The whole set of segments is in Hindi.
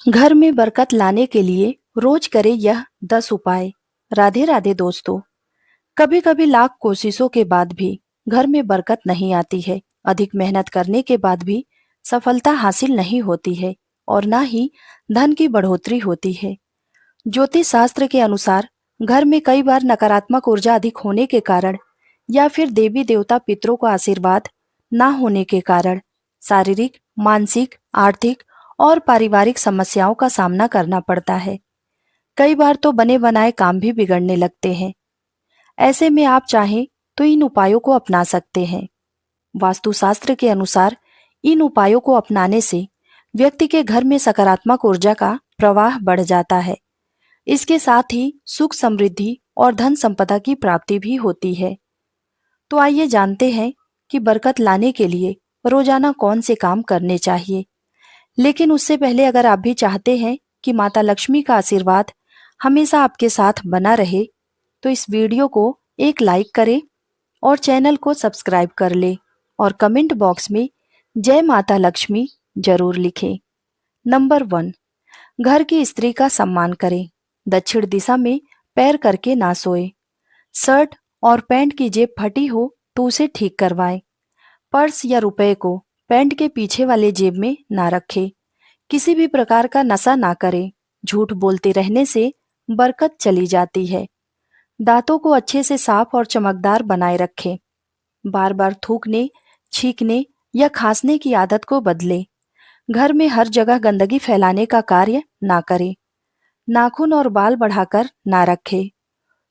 घर में बरकत लाने के लिए रोज करें यह 10 उपाय। राधे राधे दोस्तों। कभी कभी लाख कोशिशों के बाद भी घर में बरकत नहीं आती है। अधिक मेहनत करने के बाद भी सफलता हासिल नहीं होती है और ना ही धन की बढ़ोतरी होती है। ज्योतिष शास्त्र के अनुसार घर में कई बार नकारात्मक ऊर्जा अधिक होने के कारण या फिर देवी देवता पितरों का आशीर्वाद ना होने के कारण शारीरिक, मानसिक, आर्थिक और पारिवारिक समस्याओं का सामना करना पड़ता है। कई बार तो बने बनाए काम भी बिगड़ने लगते हैं। ऐसे में आप चाहें तो इन उपायों को अपना सकते हैं। वास्तुशास्त्र के अनुसार इन उपायों को अपनाने से व्यक्ति के घर में सकारात्मक ऊर्जा का प्रवाह बढ़ जाता है। इसके साथ ही सुख समृद्धि और धन संपदा की प्राप्ति भी होती है। तो आइए जानते हैं कि बरकत लाने के लिए रोजाना कौन से काम करने चाहिए। लेकिन उससे पहले अगर आप भी चाहते हैं कि माता लक्ष्मी का आशीर्वाद हमेशा आपके साथ बना रहे, तो इस वीडियो को एक लाइक करें और चैनल को सब्सक्राइब कर लें और कमेंट बॉक्स में जय माता लक्ष्मी जरूर लिखें। नंबर 1, घर की स्त्री का सम्मान करें। दक्षिण दिशा में पैर करके ना सोए। शर्ट और पैंट की जेब फटी हो तो उसे ठीक करवाएं। पर्स या रुपए को पैंट के पीछे वाले जेब में ना रखें। किसी भी प्रकार का नशा ना करें। झूठ बोलते रहने से बरकत चली जाती है। दांतों को अच्छे से साफ और चमकदार बनाए रखें। बार बार थूकने, छींकने या खांसने की आदत को बदलें। घर में हर जगह गंदगी फैलाने का कार्य ना करें। नाखून और बाल बढ़ाकर ना रखें।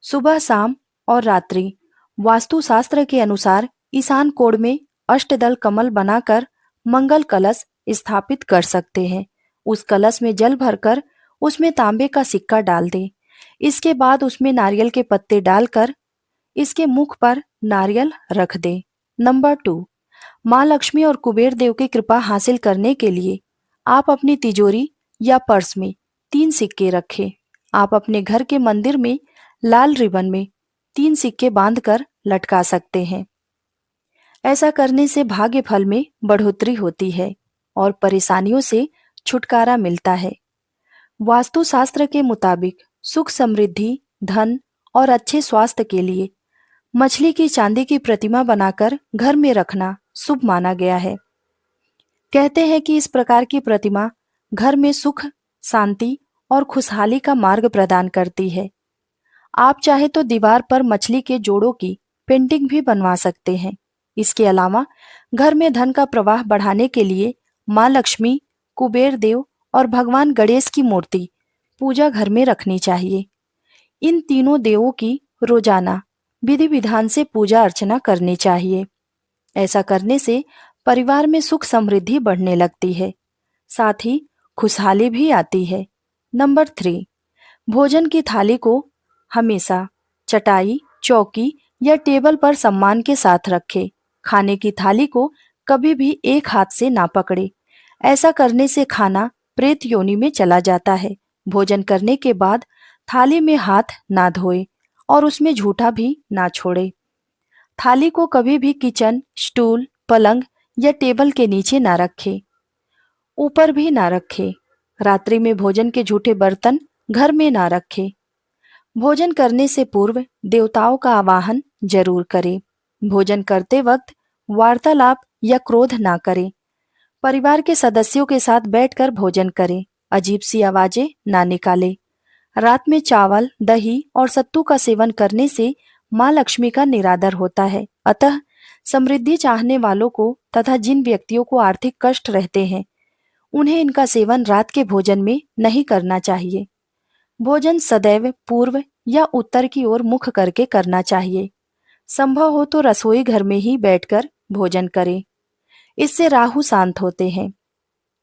सुबह, शाम और रात्रि वास्तुशास्त्र के अनुसार ईशान कोण में अष्टदल कमल बनाकर मंगल कलश स्थापित कर सकते हैं। उस कलश में जल भरकर उसमें तांबे का सिक्का डाल दें। इसके बाद उसमें नारियल के पत्ते डालकर इसके मुख पर नारियल रख दें। नंबर 2, माँ लक्ष्मी और कुबेर देव की कृपा हासिल करने के लिए आप अपनी तिजोरी या पर्स में 3 सिक्के रखें। आप अपने घर के मंदिर में लाल रिबन में 3 सिक्के बांधकर लटका सकते हैं। ऐसा करने से भाग्य फल में बढ़ोतरी होती है और परेशानियों से छुटकारा मिलता है। वास्तुशास्त्र के मुताबिक सुख समृद्धि, धन और अच्छे स्वास्थ्य के लिए मछली की चांदी की प्रतिमा बनाकर घर में रखना शुभ माना गया है। कहते हैं कि इस प्रकार की प्रतिमा घर में सुख, शांति और खुशहाली का मार्ग प्रदान करती है। आप चाहे तो दीवार पर मछली के जोड़ों की पेंटिंग भी बनवा सकते हैं। इसके अलावा घर में धन का प्रवाह बढ़ाने के लिए माँ लक्ष्मी, कुबेर देव और भगवान गणेश की मूर्ति पूजा घर में रखनी चाहिए। इन तीनों देवों की रोजाना विधि विधान से पूजा अर्चना करनी चाहिए। ऐसा करने से परिवार में सुख समृद्धि बढ़ने लगती है, साथ ही खुशहाली भी आती है। नंबर 3, भोजन की थाली को हमेशा चटाई, चौकी या टेबल पर सम्मान के साथ रखें। खाने की थाली को कभी भी एक हाथ से ना पकड़े। ऐसा करने से खाना प्रेत योनि में चला जाता है। भोजन करने के बाद थाली में हाथ ना धोए और उसमें झूठा भी ना छोड़े। थाली को कभी भी किचन, स्टूल, पलंग या टेबल के नीचे ना रखें, ऊपर भी ना रखें। रात्रि में भोजन के झूठे बर्तन घर में ना रखें। भोजन करने से पूर्व देवताओं का आवाहन जरूर करें। भोजन करते वक्त वार्तालाप या क्रोध ना करें। परिवार के सदस्यों के साथ बैठकर भोजन करें। अजीब सी आवाजें ना निकालें। रात में चावल, दही और सत्तू का सेवन करने से माँ लक्ष्मी का निरादर होता है। अतः समृद्धि चाहने वालों को तथा जिन व्यक्तियों को आर्थिक कष्ट रहते हैं, उन्हें इनका सेवन रात के भोजन में नहीं करना चाहिए। भोजन सदैव पूर्व या उत्तर की ओर मुख करके करना चाहिए। संभव हो तो रसोई घर में ही बैठकर भोजन करें। इससे राहु शांत होते हैं।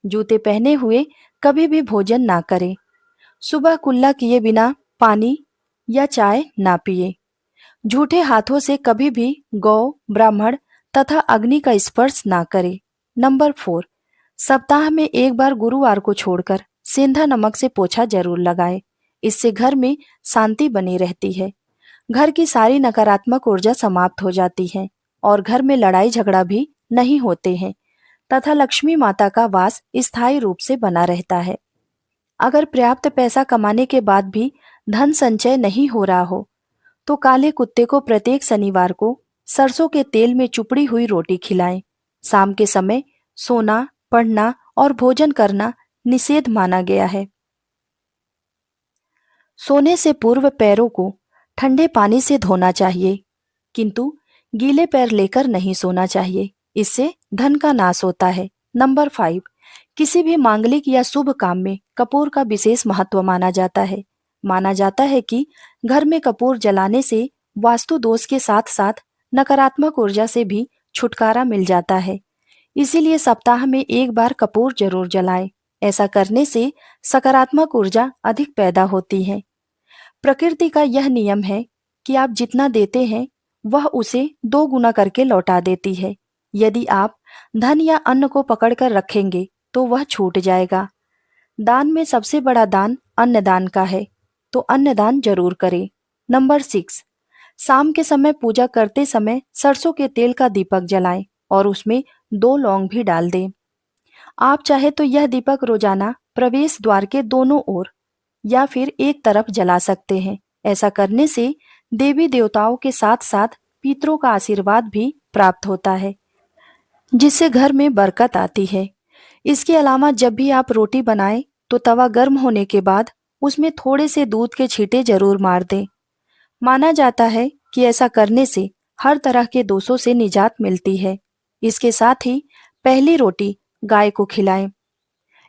जूते पहने हुए कभी भी भोजन ना करें। सुबह कुल्ला किए बिना पानी या चाय ना पिए। झूठे हाथों से कभी भी गौ, ब्राह्मण तथा अग्नि का स्पर्श ना करें। नंबर 4, सप्ताह में एक बार गुरुवार को छोड़कर सेंधा नमक से पोछा जरूर लगाएं। इससे घर में शांति बनी रहती है। घर की सारी नकारात्मक ऊर्जा समाप्त हो जाती है और घर में लड़ाई झगड़ा भी नहीं होते हैं तथा लक्ष्मी माता का वास स्थायी रूप से बना रहता है। अगर पर्याप्त पैसा कमाने के बाद भी धन संचय नहीं हो रहा हो, तो काले कुत्ते को प्रत्येक शनिवार को सरसों के तेल में चुपड़ी हुई रोटी खिलाएं। शाम के समय सोना, पढ़ना और भोजन करना निषेध माना गया है। सोने से पूर्व पैरों को ठंडे पानी से धोना चाहिए, किंतु गीले पैर लेकर नहीं सोना चाहिए, इससे धन का नाश होता है। नंबर 5, किसी भी मांगलिक या शुभ काम में कपूर का विशेष महत्व माना जाता है। माना जाता है कि घर में कपूर जलाने से वास्तु दोष के साथ साथ नकारात्मक ऊर्जा से भी छुटकारा मिल जाता है। इसीलिए सप्ताह में एक बार कपूर जरूर जलाएं। ऐसा करने से सकारात्मक ऊर्जा अधिक पैदा होती है। प्रकृति का यह नियम है कि आप जितना देते हैं वह उसे 2 गुना करके लौटा देती है। यदि आप धन या अन्न को पकड़कर रखेंगे तो वह छूट जाएगा। दान में सबसे बड़ा दान अन्नदान का है, तो अन्नदान जरूर करें। नंबर 6, शाम के समय पूजा करते समय सरसों के तेल का दीपक जलाएं और उसमें 2 लौंग भी डाल दें। आप चाहे तो यह दीपक रोजाना प्रवेश द्वार के दोनों ओर या फिर एक तरफ जला सकते हैं। ऐसा करने से देवी देवताओं के साथ साथ पितरों का आशीर्वाद भी प्राप्त होता है, जिससे घर में बरकत आती है। इसके अलावा जब भी आप रोटी बनाएं तो तवा गर्म होने के बाद उसमें थोड़े से दूध के छींटे जरूर मार दें। माना जाता है कि ऐसा करने से हर तरह के दोषों से निजात मिलती है। इसके साथ ही पहली रोटी गाय को खिलाएं।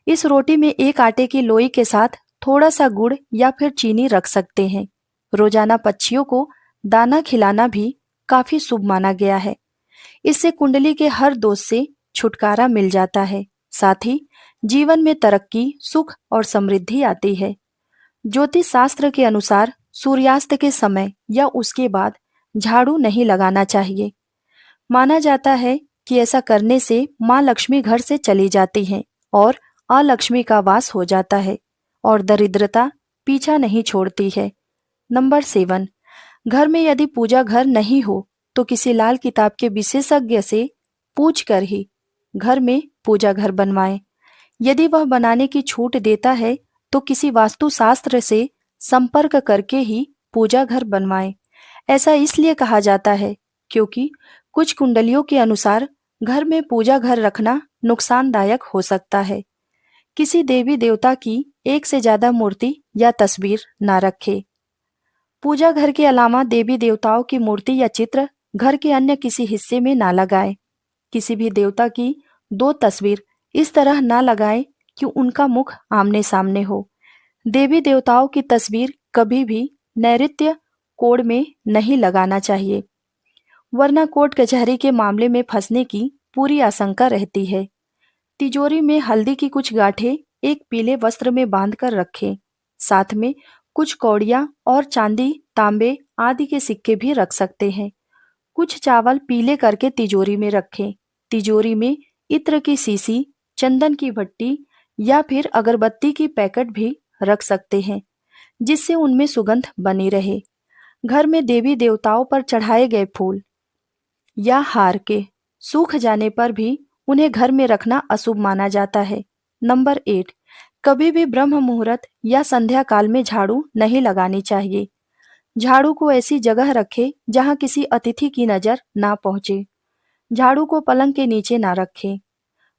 इस रोटी में एक आटे की लोई के साथ थोड़ा सा गुड़ या फिर चीनी रख सकते हैं। रोजाना पक्षियों को दाना खिलाना भी काफी शुभ माना गया है। इससे कुंडली के हर दोष से छुटकारा मिल जाता है। साथ ही जीवन में तरक्की, सुख और समृद्धि आती है। ज्योतिष शास्त्र के अनुसार सूर्यास्त के समय या उसके बाद झाड़ू नहीं लगाना चाहिए। माना जाता है कि ऐसा करने से माँ लक्ष्मी घर से चली जाती हैं और अलक्ष्मी का वास हो जाता है और दरिद्रता पीछा नहीं छोड़ती है। नंबर 7, घर में यदि पूजा घर नहीं हो तो किसी लाल किताब के विशेषज्ञ से पूछ कर ही घर में पूजा घर बनवाएं। यदि वह बनाने की छूट देता है तो किसी वास्तुशास्त्र से संपर्क करके ही पूजा घर बनवाएं। ऐसा इसलिए कहा जाता है क्योंकि कुछ कुंडलियों के अनुसार घर में पूजा घर रखना नुकसानदायक हो सकता है। किसी देवी देवता की एक से ज्यादा मूर्ति या तस्वीर ना रखे। पूजा घर के अलावा देवी देवताओं की मूर्ति या चित्र घर के अन्य किसी हिस्से में ना लगाएं। किसी भी देवता की 2 तस्वीर इस तरह ना लगाएं कि उनका मुख आमने सामने हो। देवी देवताओं की तस्वीर कभी भी नैऋत्य कोण में नहीं लगाना चाहिए, वरना कोर्ट कचहरी के मामले में फंसने की पूरी आशंका रहती है। तिजोरी में हल्दी की कुछ गांठें एक पीले वस्त्र में बांधकर रखें। साथ में कुछ कौड़ियां और चांदी, तांबे आदि के सिक्के भी रख सकते हैं। कुछ चावल पीले करके तिजोरी में रखें। तिजोरी में इत्र की सीसी, चंदन की भट्टी या फिर अगरबत्ती की पैकेट भी रख सकते हैं, जिससे उनमें सुगंध बनी रहे। घर में देवी देवताओं पर चढ़ाए गए फूल या हार के सूख जाने पर भी उन्हें घर में रखना अशुभ माना जाता है। नंबर 8, कभी भी ब्रह्म मुहूर्त या संध्या काल में झाड़ू नहीं लगानी चाहिए। झाड़ू को ऐसी जगह रखें जहां किसी अतिथि की नजर ना पहुंचे। झाड़ू को पलंग के नीचे ना रखें।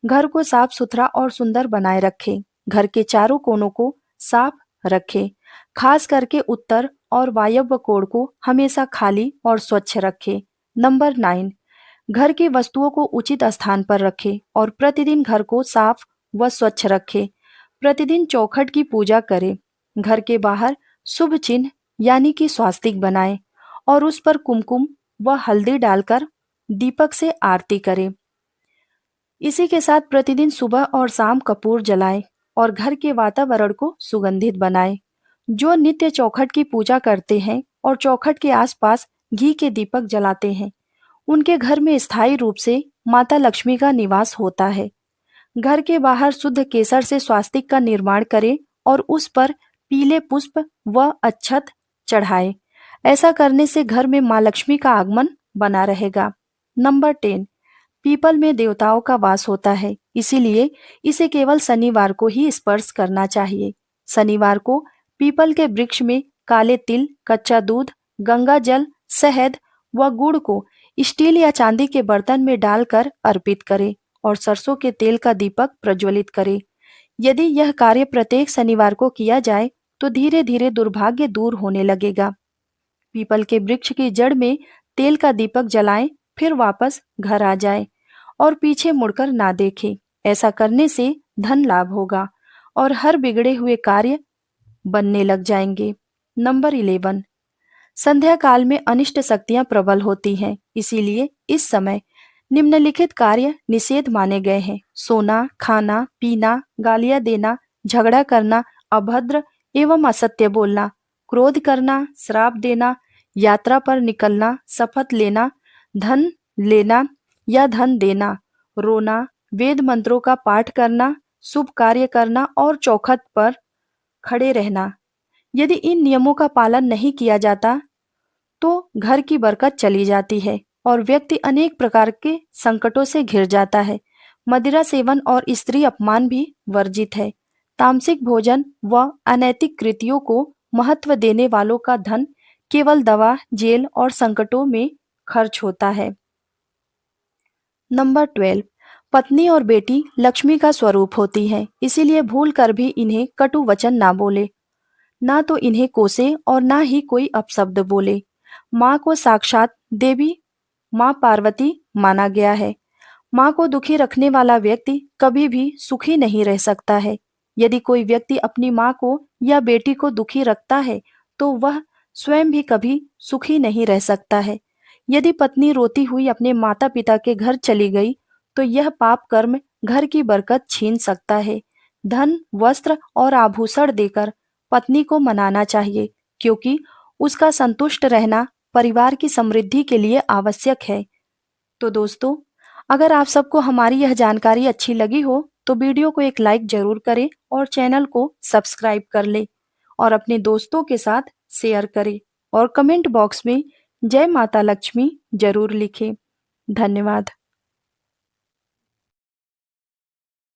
घर को साफ सुथरा और सुंदर बनाए रखें। घर के चारों कोनों को साफ रखें। खास करके उत्तर और वायव्य कोण को हमेशा खाली और स्वच्छ रखें। नंबर 9, घर की वस्तुओं को उचित स्थान पर रखें और प्रतिदिन घर को साफ व स्वच्छ रखें। प्रतिदिन चौखट की पूजा करें। घर के बाहर शुभ चिन्ह यानी कि स्वास्तिक बनाएं और उस पर कुमकुम व हल्दी डालकर दीपक से आरती करें। इसी के साथ प्रतिदिन सुबह और शाम कपूर जलाएं और घर के वातावरण को सुगंधित बनाएं। जो नित्य चौखट की पूजा करते हैं और चौखट के आसपास घी के दीपक जलाते हैं, उनके घर में स्थायी रूप से माता लक्ष्मी का निवास होता है। घर के बाहर शुद्ध केसर से स्वास्तिक का निर्माण करें और उस पर पीले पुष्प व अक्षत चढ़ाएं। ऐसा करने से घर में मां लक्ष्मी का आगमन बना रहेगा। नंबर 10, पीपल में देवताओं का वास होता है, इसीलिए इसे केवल शनिवार को ही स्पर्श करना चाहिए। शनिवार को पीपल के वृक्ष में काले तिल, कच्चा दूध, गंगा जल, शहद व गुड़ को स्टील या चांदी के बर्तन में डालकर अर्पित करें और सरसों के तेल का दीपक प्रज्वलित करें। यदि यह कार्य प्रत्येक शनिवार को किया जाए तो धीरे धीरे दुर्भाग्य दूर होने लगेगा। पीपल के वृक्ष की जड़ में तेल का दीपक जलाएं, फिर वापस घर आ जाएं और पीछे मुड़कर ना देखें। ऐसा करने से धन लाभ होगा और हर बिगड़े हुए कार्य बनने लग जाएंगे। नंबर 11, संध्या काल में अनिष्ट शक्तियां प्रबल होती हैं, इसीलिए इस समय निम्नलिखित कार्य निषेध माने गए हैं। सोना, खाना, पीना, गालियां देना, झगड़ा करना, अभद्र एवं असत्य बोलना, क्रोध करना, श्राप देना, यात्रा पर निकलना, शपथ लेना, धन लेना या धन देना, रोना, वेद मंत्रों का पाठ करना, शुभ कार्य करना और चौखट पर खड़े रहना। यदि इन नियमों का पालन नहीं किया जाता तो घर की बरकत चली जाती है और व्यक्ति अनेक प्रकार के संकटों से घिर जाता है। मदिरा सेवन और स्त्री अपमान भी वर्जित है। तामसिक भोजन व अनैतिक कृतियों को महत्व देने वालों का धन केवल दवा, जेल और संकटों में खर्च होता है। नंबर 12, पत्नी और बेटी लक्ष्मी का स्वरूप होती है, इसीलिए भूल कर भी इन्हें कटु वचन ना बोले, ना तो इन्हें कोसे और ना ही कोई अपशब्द बोले। माँ को साक्षात देवी माँ पार्वती माना गया है। माँ को दुखी रखने वाला व्यक्ति कभी भी सुखी नहीं रह सकता है। यदि कोई व्यक्ति अपनी माँ को या बेटी को दुखी रखता है तो वह स्वयं भी कभी सुखी नहीं रह सकता है। यदि पत्नी रोती हुई अपने माता पिता के घर चली गई तो यह पाप कर्म घर की बरकत छीन सकता है। धन, वस्त्र और आभूषण देकर पत्नी को मनाना चाहिए, क्योंकि उसका संतुष्ट रहना परिवार की समृद्धि के लिए आवश्यक है। तो दोस्तों, अगर आप सबको हमारी यह जानकारी अच्छी लगी हो तो वीडियो को एक लाइक जरूर करें और चैनल को सब्सक्राइब कर लें और अपने दोस्तों के साथ शेयर करें और कमेंट बॉक्स में जय माता लक्ष्मी जरूर लिखें। धन्यवाद।